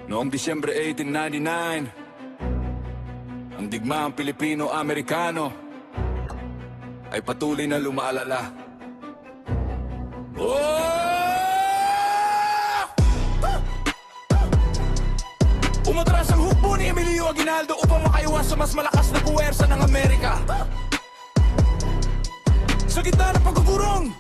Noong Disyembre 1899, ang digmaang Pilipino-Amerikano ay patuloy na lumaalala. Umatras ang hukbo ni Emilio Aguinaldo upang makaiwas sa mas malakas na puwersa ng Amerika. Sa gitna ng pagkukurong,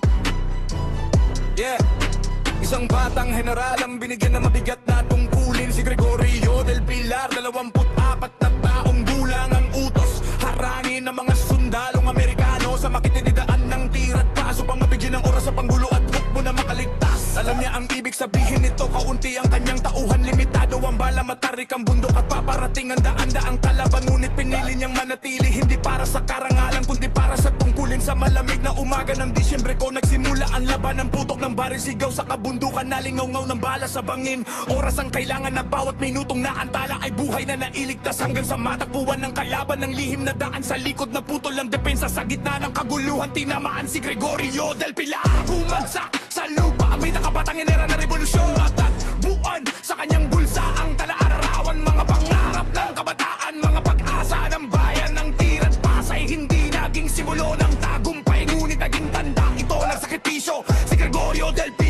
isang batang general ang binigyan ng mabigat na tungkulin. Si Gregorio del Pilar, 24 na taong gulang ang utos. Harangin ng mga sundalong Amerikano sa makitinidaan ng tira't paso pang mabigyan ng oras sa panggulo at hukbo na makaligtas. Alam niya ang ibig sabihin nito, kaunti ang kanyang tauhan, limitado ang bala, matarik ang bundok at paparating ang daan-daang kalaban. Ngunit pinili niyang manatili, hindi para sa karangalan kundi para sa tungkulin. Sa malamig na umaga ng Disyembre ko nagsimula ang laban ng putok ng baril, sigaw sa kabundukan, nalingaw-ngaw ng bala sa bangin. Oras ang kailangan na bawat minutong naantala ay buhay na nailigtas hanggang sa matakbuhan ng kalaban ng lihim na daan sa likod na putol ng depensa. Sa gitna ng kaguluhan tinamaan si Gregorio del Pilar. Bumagsak sa lupa may nakabatang inera na revolusyon at buwan sa kanyang bulsa ang tala-arawan. Mga pangarap ng kabataan, mga pag-asa ng bayan ng tira't pasay. Hindi naging simulo ng tagumpay ngunit naging tanda ito ng sakripisyo. Si Gregorio del Pilar